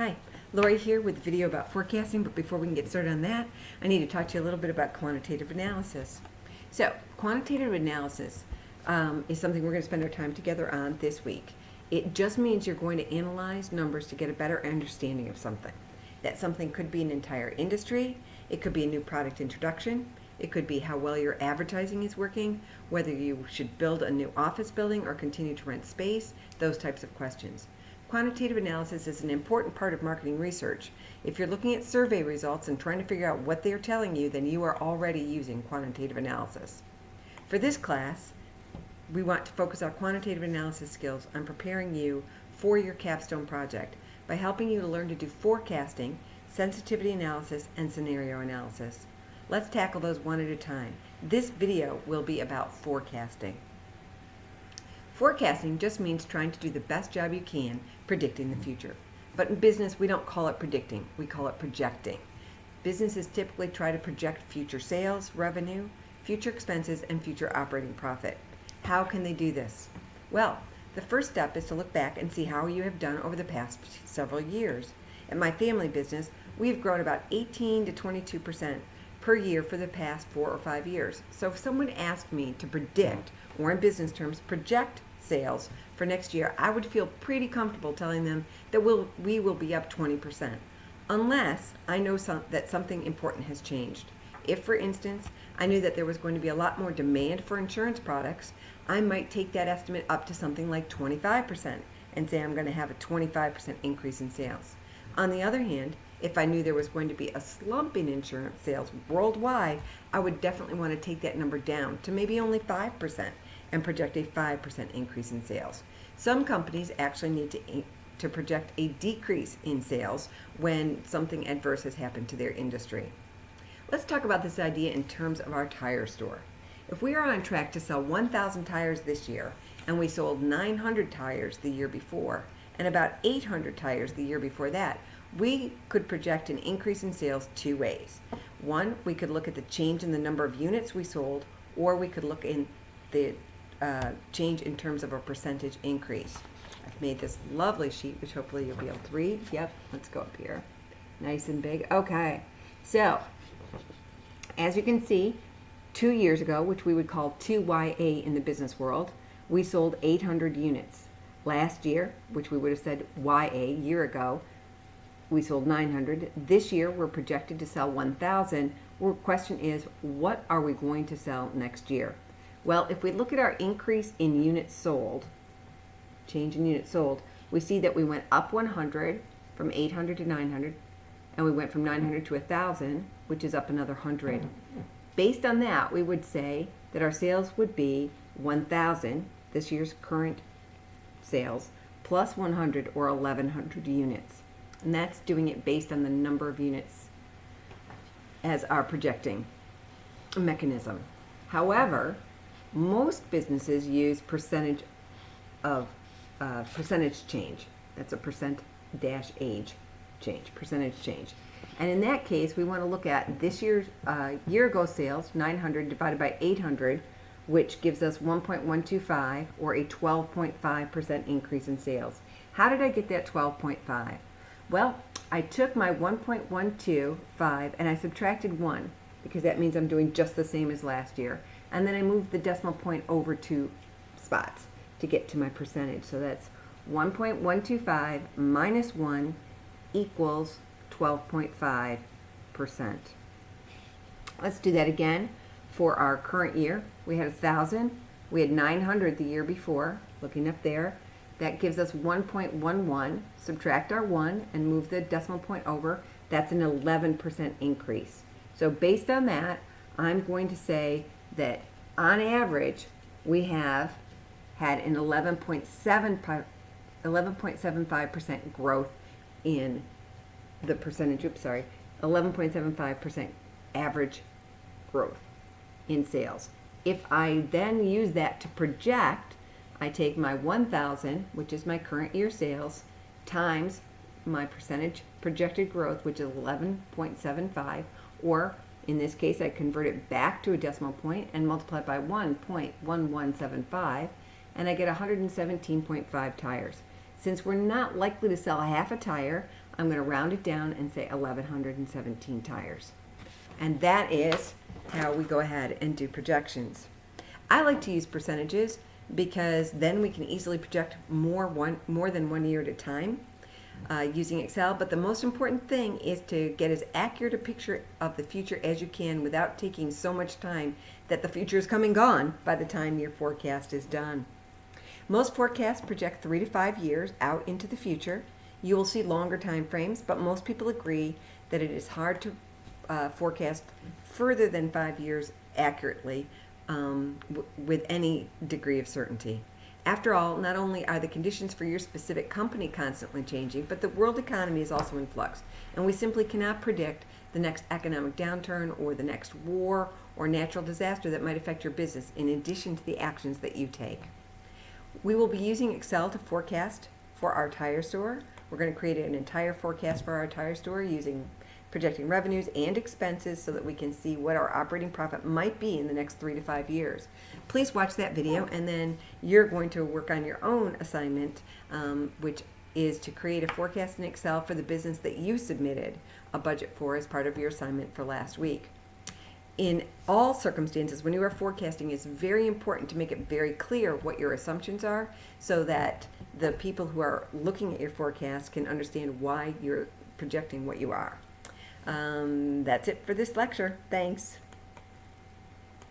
Hi, Lori here with a video about forecasting, but before we can get started on that, I need to talk to you a little bit about quantitative analysis. So, quantitative analysis is something we're going to spend our time together on this week. It just means you're going to analyze numbers to get a better understanding of something. That something could be an entire industry, it could be a new product introduction, it could be how well your advertising is working, whether you should build a new office building or continue to rent space, those types of questions. Quantitative analysis is an important part of marketing research. If you're looking at survey results and trying to figure out what they are telling you, then you are already using quantitative analysis. For this class, we want to focus our quantitative analysis skills on preparing you for your capstone project by helping you to learn to do forecasting, sensitivity analysis, and scenario analysis. Let's tackle those one at a time. This video will be about forecasting. Forecasting just means trying to do the best job you can predicting the future. But in business, we don't call it predicting, we call it projecting. Businesses typically try to project future sales, revenue, future expenses, and future operating profit. How can they do this? Well, the first step is to look back and see how you have done over the past several years. In my family business, we've grown about 18 to 22% per year for the past 4 or 5 years. So if someone asked me to predict, or in business terms, project sales for next year, I would feel pretty comfortable telling them that we will be up 20%, unless I know that something important has changed. If, for instance, I knew that there was going to be a lot more demand for insurance products, I might take that estimate up to something like 25% and say I'm going to have a 25% increase in sales. On the other hand, if I knew there was going to be a slump in insurance sales worldwide, I would definitely want to take that number down to maybe only 5% and project a 5% increase in sales. Some companies actually need to project a decrease in sales when something adverse has happened to their industry. Let's talk about this idea in terms of our tire store. If we are on track to sell 1,000 tires this year, and we sold 900 tires the year before, and about 800 tires the year before that, we could project an increase in sales two ways. One, we could look at the change in the number of units we sold, or we could look in the change in terms of a percentage increase. I've made this lovely sheet, which hopefully you'll be able to read. Yep, let's go up here. Nice and big. Okay, so as you can see, 2 years ago, which we would call 2YA in the business world, we sold 800 units. Last year, which we would have said YA, year ago, we sold 900. This year, we're projected to sell 1,000. The question is, what are we going to sell next year? Well, if we look at our increase in units sold, change in units sold, we see that we went up 100 from 800 to 900, and we went from 900 to 1,000, which is up another 100. Based on that, we would say that our sales would be 1,000, this year's current sales, plus 100 or 1,100 units. And that's doing it based on the number of units as our projecting mechanism. However, most businesses use percentage change. That's a percentage change. And in that case, we want to look at this year's year ago sales, 900 divided by 800, which gives us 1.125 or a 12.5% increase in sales. How did I get that 12.5? Well, I took my 1.125 and I subtracted 1 because that means I'm doing just the same as last year. And then I moved the decimal point over 2 spots to get to my percentage. So that's 1.125 minus 1 equals 12.5%. Let's do that again for our current year. We had 1,000. We had 900 the year before. Looking up there, that gives us 1.11. Subtract our 1 and move the decimal point over. That's an 11% increase. So based on that, I'm going to say that on average, we have had an 11.75% growth in the percentage, 11.75% average growth in sales. If I then use that to project, I take my 1,000, which is my current year sales, times my percentage projected growth, which is 11.75, or in this case, I convert it back to a decimal point and multiply by 1.1175, and I get 117.5 tires. Since we're not likely to sell half a tire, I'm going to round it down and say 1,117 tires. And that is how we go ahead and do projections. I like to use percentages because then we can easily project more than 1 year at a time using Excel. But the most important thing is to get as accurate a picture of the future as you can without taking so much time that the future is come and gone by the time your forecast is done. Most forecasts project 3 to 5 years out into the future. You will see longer time frames, but most people agree that it is hard to forecast further than 5 years accurately with any degree of certainty. After all, not only are the conditions for your specific company constantly changing, but the world economy is also in flux, and we simply cannot predict the next economic downturn or the next war or natural disaster that might affect your business in addition to the actions that you take. We will be using Excel to forecast for our tire store. We're going to create an entire forecast for our tire store using projecting revenues and expenses so that we can see what our operating profit might be in the next 3 to 5 years. Please watch that video, and then you're going to work on your own assignment, which is to create a forecast in Excel for the business that you submitted a budget for as part of your assignment for last week. In all circumstances, when you are forecasting, it's very important to make it very clear what your assumptions are so that the people who are looking at your forecast can understand why you're projecting what you are. That's it for this lecture. Thanks.